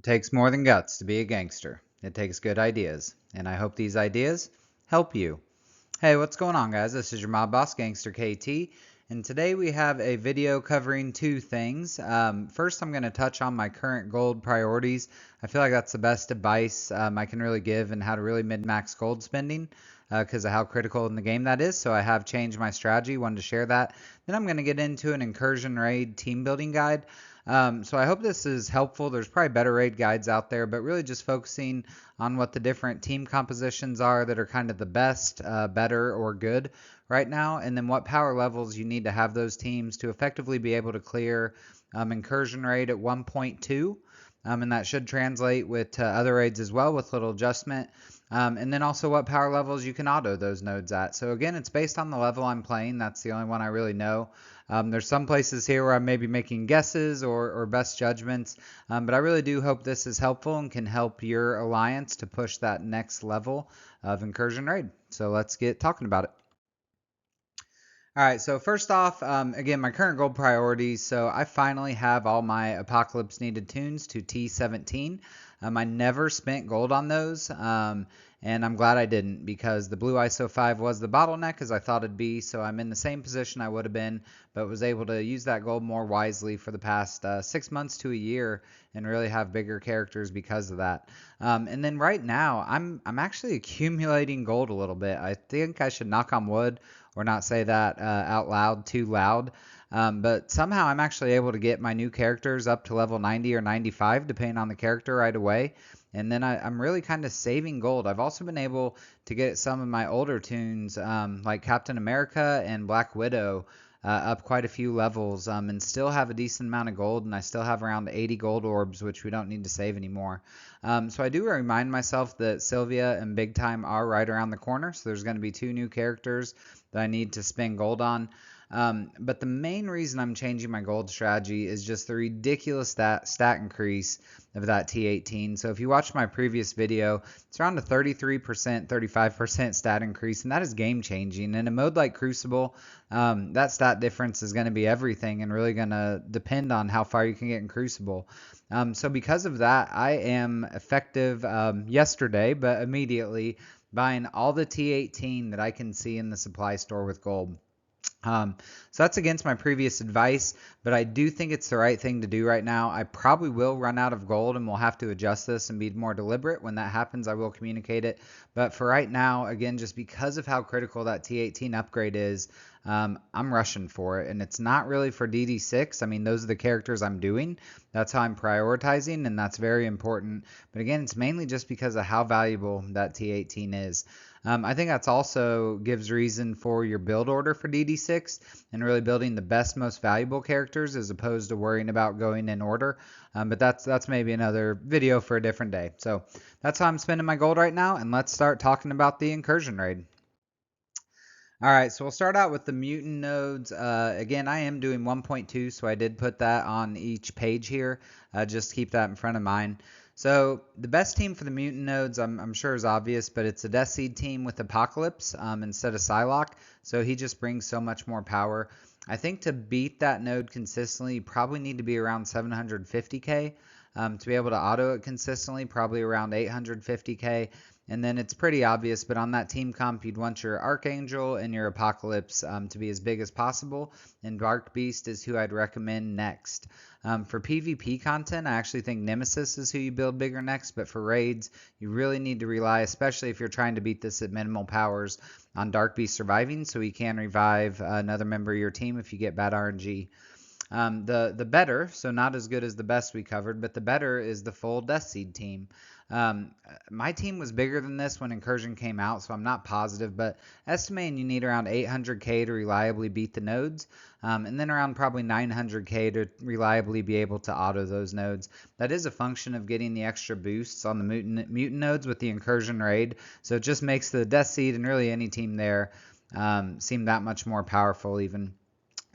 takes more than guts to be a gangster. It takes good ideas, and I hope these ideas help you. Hey, what's going on, guys? This is your mob boss, GangsterKT, and today we have a video covering two things. First, I'm going to touch on my current gold priorities. I feel like that's the best advice I can really give and how to really min-max gold spending because of how critical in the game that is. So I have changed my strategy, wanted to share that. Then I'm going to get into an incursion raid team building guide. So I hope this is helpful. There's probably better raid guides out there, but really just focusing on what the different team compositions are that are kind of the best, better, or good right now, and then what power levels you need to have those teams to effectively be able to clear incursion raid at 1.2. And that should translate with other raids as well with little adjustment. And then also what power levels you can auto those nodes at. So again, it's based on the level I'm playing. That's the only one I really know. There's some places here where I may be making guesses or best judgments, but I really do hope this is helpful and can help your alliance to push that next level of incursion raid. So let's get talking about it. All right, so first off, again, my current gold priorities. So I finally have all my Apocalypse needed tunes to T17. I never spent gold on those, and I'm glad I didn't because the blue ISO 5 was the bottleneck as I thought it'd be. So I'm in the same position I would have been, but was able to use that gold more wisely for the past 6 months to a year and really have bigger characters because of that. And then right now, I'm actually accumulating gold a little bit. I think I should knock on wood or not say that out loud too loud. But somehow I'm actually able to get my new characters up to level 90 or 95, depending on the character right away. And then I'm really kind of saving gold. I've also been able to get some of my older tunes, like Captain America and Black Widow, up quite a few levels, and still have a decent amount of gold. And I still have around 80 gold orbs, which we don't need to save anymore. So I do remind myself that Sylvia and Big Time are right around the corner. So there's going to be 2 new characters that I need to spend gold on. But the main reason I'm changing my gold strategy is just the ridiculous stat increase of that T18. So if you watch my previous video, it's around a 33%, 35% stat increase, and that is game changing. In a mode like Crucible, that stat difference is going to be everything and really going to depend on how far you can get in Crucible. So because of that, I am effective yesterday, but immediately buying all the T18 that I can see in the supply store with gold. So that's against my previous advice, but I do think it's the right thing to do right now. I probably will run out of gold and we'll have to adjust this and be more deliberate. When that happens, I will communicate it. But for right now, again, just because of how critical that T18 upgrade is, I'm rushing for it. And it's not really for DD6. I mean, those are the characters I'm doing. That's how I'm prioritizing, and that's very important. But again, it's mainly just because of how valuable that T18 is. I think that's also gives reason for your build order for DD6 and really building the best, most valuable characters as opposed to worrying about going in order. But that's maybe another video for a different day. So that's how I'm spending my gold right now, and let's start talking about the incursion raid. All right, so we'll start out with the Mutant Nodes. Again, I am doing 1.2, so I did put that on each page here. Just keep that in front of mine. So the best team for the Mutant Nodes, I'm sure is obvious, but it's a Death Seed team with Apocalypse instead of Psylocke. So he just brings so much more power. I think to beat that node consistently, you probably need to be around 750k. To be able to auto it consistently, probably around 850k. And then it's pretty obvious, but on that team comp, you'd want your Archangel and your Apocalypse to be as big as possible. And Dark Beast is who I'd recommend next. For PvP content, I actually think Nemesis is who you build bigger next, but for raids, you really need to rely, especially if you're trying to beat this at minimal powers, on Dark Beast surviving so he can revive another member of your team if you get bad RNG. The better, so not as good as the best we covered, but the better is the full Death Seed team. My team was bigger than this when Incursion came out, so I'm not positive, but estimating you need around 800k to reliably beat the nodes, and then around probably 900k to reliably be able to auto those nodes. That is a function of getting the extra boosts on the mutant nodes with the Incursion raid, so it just makes the Death Seed and really any team there seem that much more powerful even.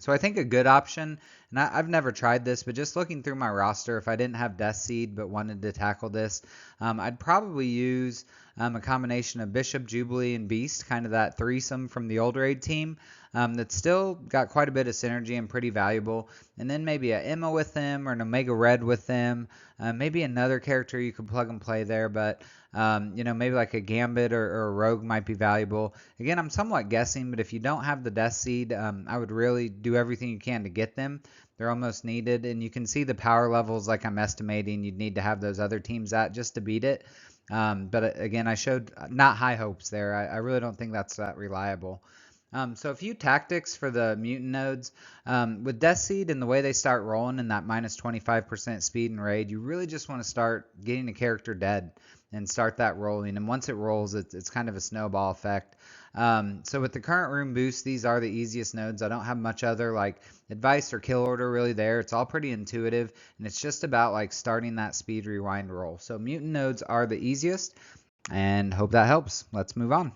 So I think a good option, And I've never tried this, but just looking through my roster, if I didn't have Death Seed but wanted to tackle this, I'd probably use a combination of Bishop, Jubilee, and Beast, kind of that threesome from the old raid team. That's still got quite a bit of synergy and pretty valuable. And then maybe a Emma with them or an Omega Red with them. Maybe another character you could plug and play there, but maybe like a Gambit or a Rogue might be valuable. Again, I'm somewhat guessing, but if you don't have the Death Seed, I would really do everything you can to get them. They're almost needed, and you can see the power levels like I'm estimating you'd need to have those other teams at just to beat it. But again, I showed not high hopes there. I really don't think that's that reliable. So a few tactics for the mutant nodes. With Death Seed and the way they start rolling in that minus 25% speed and raid, you really just want to start getting a character dead and start that rolling. And once it rolls, it's kind of a snowball effect. So with the current room boost, these are the easiest nodes. I don't have much other like advice or kill order really there. It's all pretty intuitive, and it's just about like starting that speed rewind roll. So mutant nodes are the easiest, and hope that helps. Let's move on.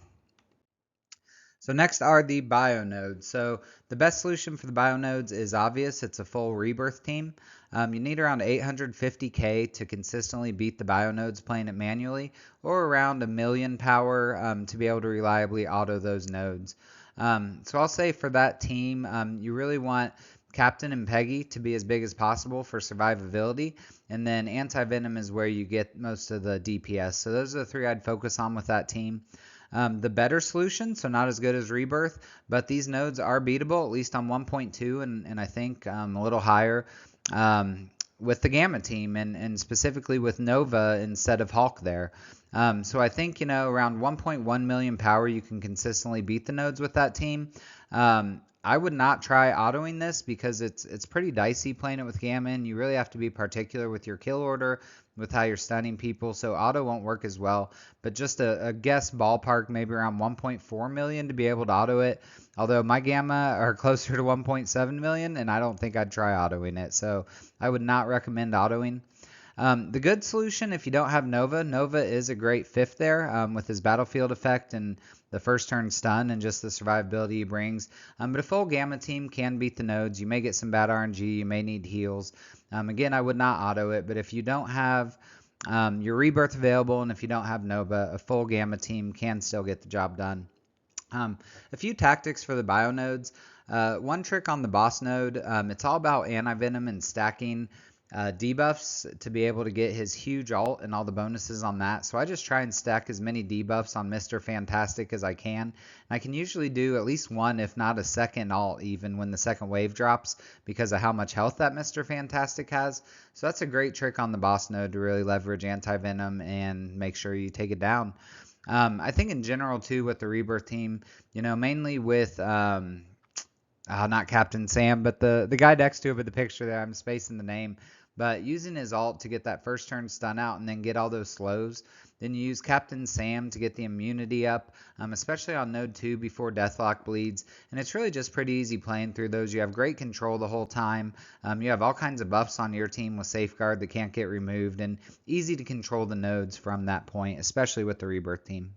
So next are the bio nodes. So the best solution for the bio nodes is obvious. It's a full rebirth team. You need around 850k to consistently beat the bio nodes playing it manually, or around 1,000,000 power to be able to reliably auto those nodes. So I'll say for that team, you really want Captain and Peggy to be as big as possible for survivability, and then Anti-Venom is where you get most of the DPS. So those are the three I'd focus on with that team. The better solution, so not as good as Rebirth, but these nodes are beatable, at least on 1.2 and I think a little higher with the Gamma team and specifically with Nova instead of Hulk there. So I think, around 1.1 million power, you can consistently beat the nodes with that team. I would not try autoing this because it's pretty dicey playing it with Gamma, and you really have to be particular with your kill order, with how you're stunning people, so auto won't work as well. But just a guess ballpark, maybe around 1.4 million to be able to auto it. Although my Gamma are closer to 1.7 million, and I don't think I'd try autoing it, so I would not recommend autoing. The good solution, if you don't have Nova, Nova is a great fifth there with his battlefield effect and the first turn stun and just the survivability he brings. But a full Gamma team can beat the nodes. You may get some bad RNG. You may need heals. Again, I would not auto it, but if you don't have your Rebirth available and if you don't have Nova, a full Gamma team can still get the job done. A few tactics for the bio nodes. One trick on the boss node, it's all about anti-venom and stacking debuffs to be able to get his huge ult and all the bonuses on that. So I just try and stack as many debuffs on Mr. Fantastic as I can. And I can usually do at least one, if not a second ult, even when the second wave drops because of how much health that Mr. Fantastic has. So that's a great trick on the boss node to really leverage anti-venom and make sure you take it down. I think in general too with the Rebirth team, mainly with not Captain Sam, but the guy next to him in the picture there, I'm spacing the name. But using his ult to get that first turn stun out and then get all those slows. Then you use Captain Sam to get the immunity up, especially on node 2 before Deathlock bleeds. And it's really just pretty easy playing through those. You have great control the whole time. You have all kinds of buffs on your team with Safeguard that can't get removed. And easy to control the nodes from that point, especially with the Rebirth team.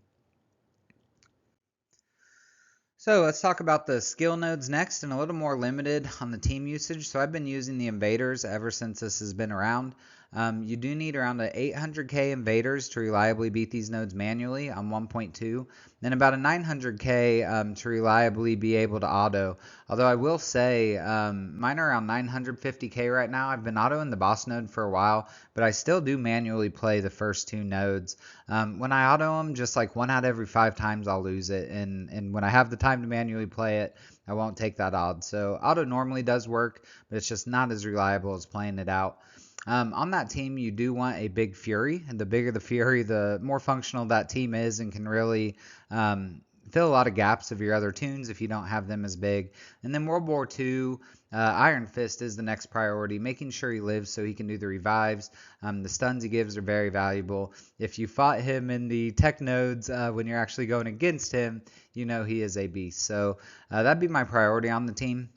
So let's talk about the skill nodes next and a little more limited on the team usage. So I've been using the invaders ever since this has been around. You do need around 800k invaders to reliably beat these nodes manually on 1.2, then about a 900k to reliably be able to auto. Although I will say mine are around 950k right now. I've been autoing the boss node for a while, but I still do manually play the first two nodes. When I auto them, just like 1 out of every 5 times I'll lose it, and when I have the time to manually play it, I won't take that odd. So auto normally does work, but it's just not as reliable as playing it out. On that team, you do want a big Fury, and the bigger the Fury, the more functional that team is and can really fill a lot of gaps of your other tunes if you don't have them as big. And then World War II, Iron Fist is the next priority, making sure he lives so he can do the revives. The stuns he gives are very valuable. If you fought him in the tech nodes when you're actually going against him, you know he is a beast. So that'd be my priority on the team.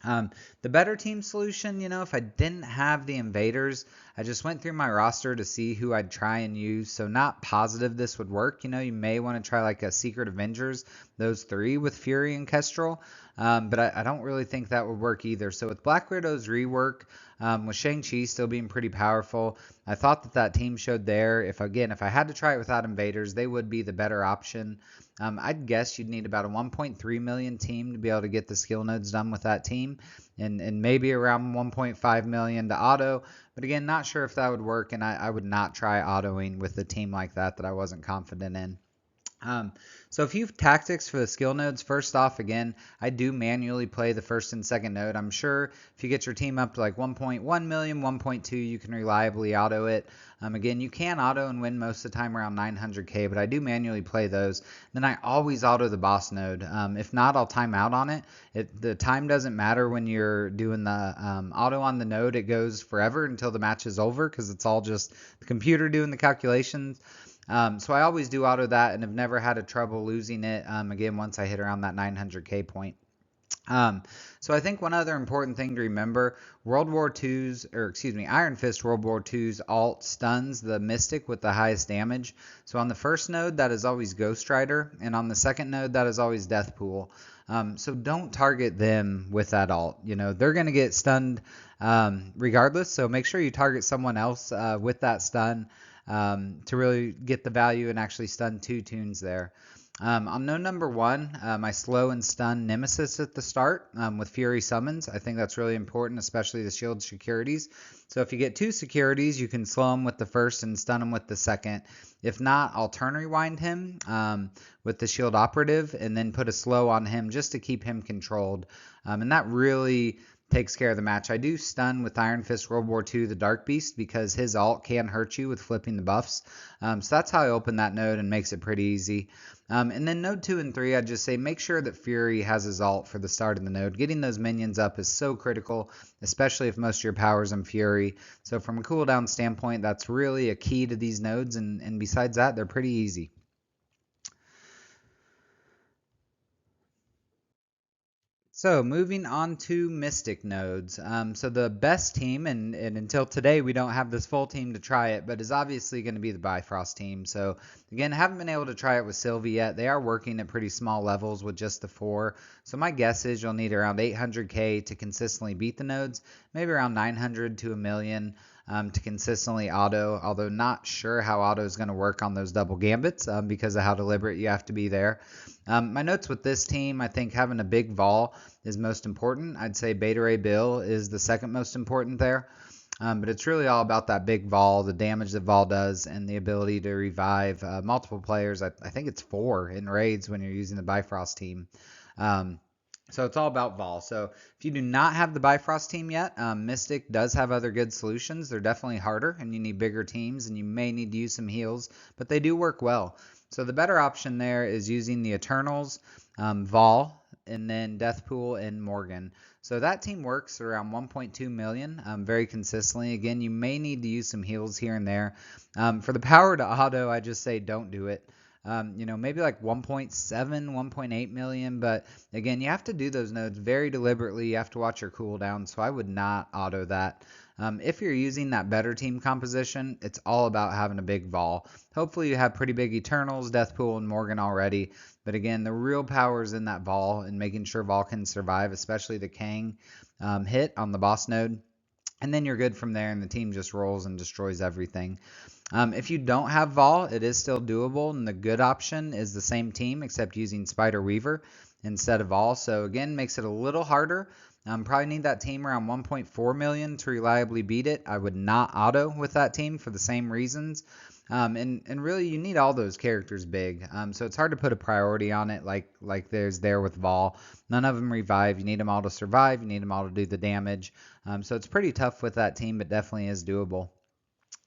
The better team solution, if I didn't have the invaders, I just went through my roster to see who I'd try and use. So not positive this would work. You know, you may want to try like a Secret Avengers, those three with Fury and Kestrel. But I don't really think that would work either. So with Black Widow's rework, with Shang-Chi still being pretty powerful, I thought that team showed there. If I had to try it without invaders, they would be the better option. I'd guess you'd need about a 1.3 million team to be able to get the skill nodes done with that team, and maybe around 1.5 million to auto. But again, not sure if that would work, and I would not try autoing with a team like that I wasn't confident in. So a few tactics for the skill nodes. First off, again, I do manually play the first and second node. I'm sure if you get your team up to like 1.1 million, 1.2, you can reliably auto it. Again, you can auto and win most of the time around 900k, but I do manually play those. Then I always auto the boss node. If not, I'll time out on it. The time doesn't matter when you're doing the auto on the node. It goes forever until the match is over because it's all just the computer doing the calculations. So I always do auto that and have never had a trouble losing it, again, once I hit around that 900k point. So I think one other important thing to remember, Iron Fist World War II's alt stuns the Mystic with the highest damage. So on the first node, that is always Ghost Rider, and on the second node, that is always Deathpool. So don't target them with that alt. You know, they're going to get stunned regardless, so make sure you target someone else with that stun. To really get the value and actually stun 2 tunes there. On node number 1, I slow and stun Nemesis at the start with Fury Summons. I think that's really important, especially the shield securities. So if you get 2 securities, you can slow him with the first and stun him with the second. If not, I'll turn rewind him with the shield operative and then put a slow on him just to keep him controlled. And that really takes care of the match. I do stun with Iron Fist World War II the Dark Beast because his ult can hurt you with flipping the buffs. So that's how I open that node and makes it pretty easy. And then node 2 and 3, I'd just say make sure that Fury has his ult for the start of the node. Getting those minions up is so critical, especially if most of your power's on Fury. So from a cooldown standpoint, that's really a key to these nodes, and besides that, they're pretty easy. So moving on to Mystic nodes. So the best team, and until today we don't have this full team to try it, but is obviously going to be the Bifrost team. So again, haven't been able to try it with Sylvie yet. They are working at pretty small levels with just the 4. So my guess is you'll need around 800k to consistently beat the nodes, maybe around 900 to a million. To consistently auto, although not sure how auto is going to work on those double gambits because of how deliberate you have to be there. My notes with this team, I think having a big Vol is most important. I'd say Beta Ray Bill is the second most important there. But it's really all about that big Vol, the damage that Vol does, and the ability to revive multiple players. I think it's 4 in raids when you're using the Bifrost team. So it's all about Vol. So if you do not have the Bifrost team yet, Mystic does have other good solutions. They're definitely harder, and you need bigger teams, and you may need to use some heals, but they do work well. So the better option there is using the Eternals, Vol, and then Deathpool and Morgan. So that team works around 1.2 million very consistently. Again, you may need to use some heals here and there. For the power to auto, I just say don't do it. Maybe like 1.7, 1.8 million, but again, you have to do those nodes very deliberately. You have to watch your cooldown, so I would not auto that. If you're using that better team composition, it's all about having a big Vol. Hopefully you have pretty big Eternals, Deathpool, and Morgan already, but again, the real power is in that Vol and making sure Vol can survive, especially the Kang hit on the boss node. And then you're good from there, and the team just rolls and destroys everything. If you don't have Vol, it is still doable, and the good option is the same team except using Spider Weaver instead of Vol. So again, makes it a little harder. Probably need that team around 1.4 million to reliably beat it. I would not auto with that team for the same reasons. And really, you need all those characters big. So it's hard to put a priority on it like there's there with Vol. None of them revive. You need them all to survive. You need them all to do the damage. So it's pretty tough with that team, but definitely is doable.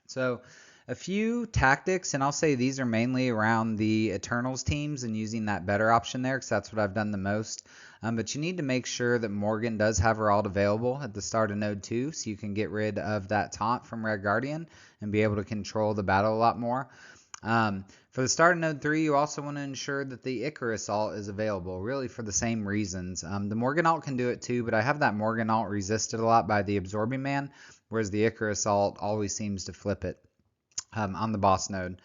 So a few tactics, and I'll say these are mainly around the Eternals teams and using that better option there because that's what I've done the most. But you need to make sure that Morgan does have her ult available at the start of node 2 so you can get rid of that taunt from Red Guardian and be able to control the battle a lot more. For the start of node 3, you also want to ensure that the Icarus ult is available, really for the same reasons. The Morgan ult can do it too, but I have that Morgan ult resisted a lot by the Absorbing Man. whereas the Icarus Assault always seems to flip it on the boss node.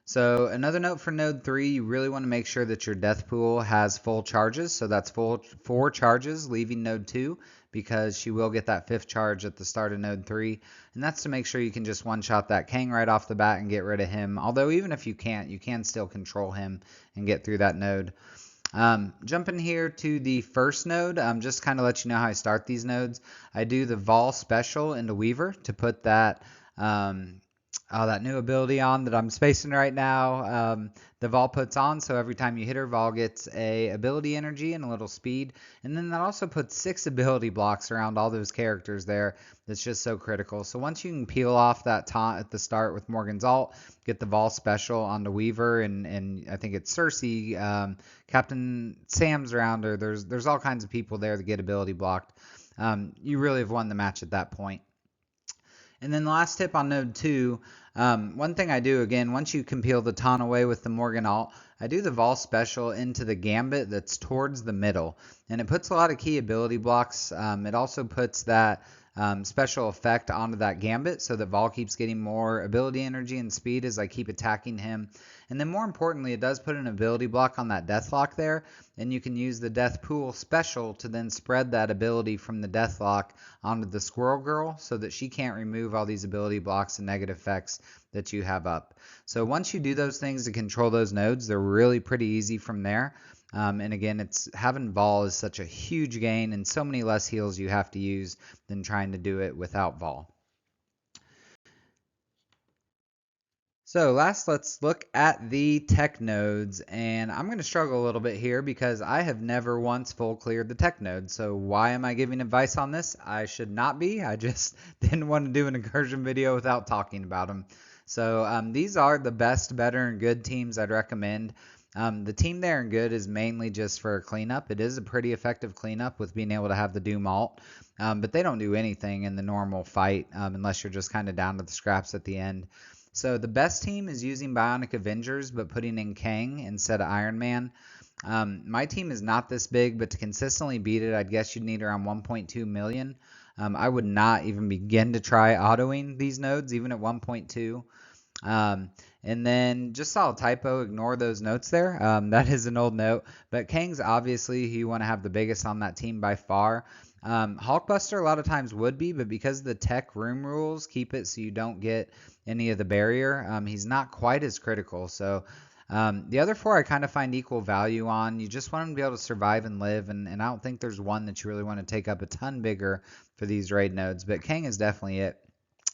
So another note for node 3, you really want to make sure that your death pool has full charges. So that's full 4 charges leaving node 2, because she will get that 5th charge at the start of node 3. And that's to make sure you can just one-shot that Kang right off the bat and get rid of him. Although even if you can't, you can still control him and get through that node. Jumping here to the first node, just kind of let you know how I start these nodes. I do the Vol special into Weaver to put that that new ability on that I'm spacing right now. The Vol puts on, so every time you hit her, Vol gets a ability energy and a little speed. And then that also puts 6 ability blocks around all those characters there. That's just so critical. So once you can peel off that taunt at the start with Morgan's ult, get the Vol special onto Weaver, and I think it's Cersei, Captain Sam's around her. There's all kinds of people there that get ability blocked. You really have won the match at that point. And then the last tip on node 2, one thing I do, again, once you can peel the taunt away with the Morgan ult, I do the Vol special into the Gambit that's towards the middle. And it puts a lot of key ability blocks. It also puts that special effect onto that Gambit so that Vol keeps getting more ability energy and speed as I keep attacking him. And then more importantly, it does put an ability block on that Deathlock there, and you can use the Death Pool special to then spread that ability from the Deathlock onto the Squirrel Girl so that she can't remove all these ability blocks and negative effects that you have up. So once you do those things to control those nodes, they're really pretty easy from there. And again, it's having Vol is such a huge gain, and so many less heals you have to use than trying to do it without Vol. So last, let's look at the tech nodes, and I'm going to struggle a little bit here because I have never once full cleared the tech node. So why am I giving advice on this? I should not be. I just didn't want to do an incursion video without talking about them. So these are the best, better, and good teams I'd recommend. The team there and good is mainly just for a cleanup. It is a pretty effective cleanup with being able to have the Doom ult, but they don't do anything in the normal fight unless you're just kind of down to the scraps at the end. So the best team is using Bionic Avengers, but putting in Kang instead of Iron Man. My team is not this big, but to consistently beat it, I'd guess you'd need around 1.2 million. I would not even begin to try autoing these nodes, even at 1.2. And then just saw a typo, ignore those notes there. That is an old note, but Kang's obviously who you want to have the biggest on that team by far. Hulkbuster a lot of times would be, but because the tech room rules keep it so you don't get any of the barrier, he's not quite as critical. So the other 4 I kind of find equal value on. You just want him to be able to survive and live, and I don't think there's one that you really want to take up a ton bigger for these raid nodes, but Kang is definitely it.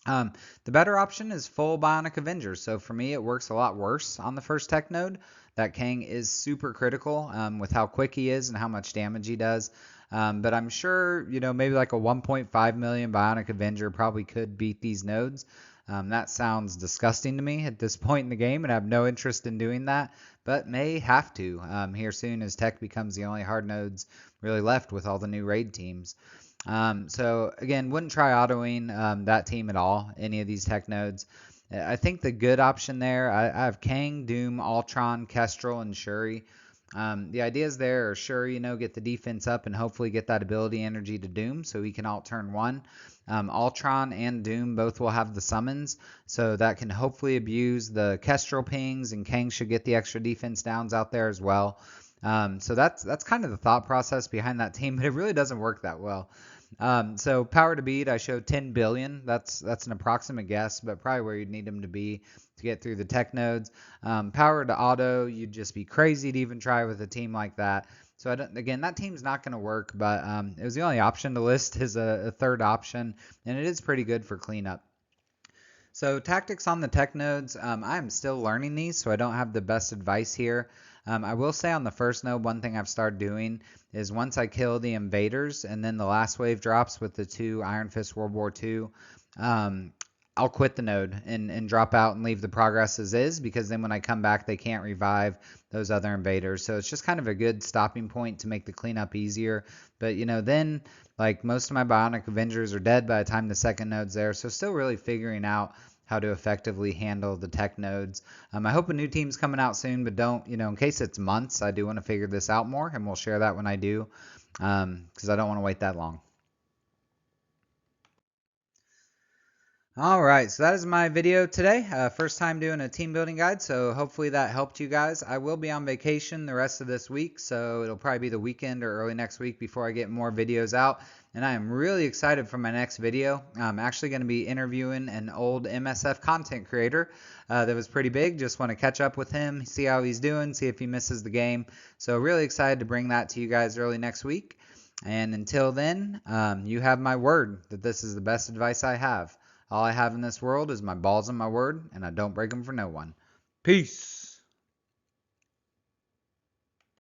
The better option is full Bionic Avengers. So for me, it works a lot worse on the first tech node. That Kang is super critical with how quick he is and how much damage he does. But I'm sure, maybe like a 1.5 million Bionic Avenger probably could beat these nodes. That sounds disgusting to me at this point in the game, and I have no interest in doing that, but may have to here soon as tech becomes the only hard nodes really left with all the new raid teams. So again, wouldn't try autoing that team at all, any of these tech nodes. I think the good option there, I have Kang, Doom, Ultron, Kestrel, and Shuri. The ideas there are Shuri, get the defense up and hopefully get that ability energy to Doom so he can alt turn 1. Ultron and Doom both will have the summons, so that can hopefully abuse the Kestrel pings, and Kang should get the extra defense downs out there as well. So that's kind of the thought process behind that team, but it really doesn't work that well. So power to beat, I showed 10 billion. That's an approximate guess, but probably where you'd need them to be to get through the tech nodes. Power to auto, you'd just be crazy to even try with a team like that. So again, that team's not going to work, but it was the only option to list as a third option, and it is pretty good for cleanup. So tactics on the tech nodes, I'm still learning these, so I don't have the best advice here. I will say on the first node, one thing I've started doing is once I kill the invaders and then the last wave drops with the 2 Iron Fist World War II, I'll quit the node and drop out and leave the progress as is, because then when I come back, they can't revive those other invaders. So it's just kind of a good stopping point to make the cleanup easier. But, then like most of my Bionic Avengers are dead by the time the second node's there. So still really figuring out how to effectively handle the tech nodes. I hope a new team's coming out soon, but don't, in case it's months, I do want to figure this out more, and we'll share that when I do, because I don't want to wait that long. Alright, so that is my video today. First time doing a team building guide, so hopefully that helped you guys. I will be on vacation the rest of this week, so it'll probably be the weekend or early next week before I get more videos out. And I am really excited for my next video. I'm actually going to be interviewing an old MSF content creator that was pretty big. Just want to catch up with him, see how he's doing, see if he misses the game. So really excited to bring that to you guys early next week. And until then, you have my word that this is the best advice I have. All I have in this world is my balls and my word, and I don't break them for no one. Peace.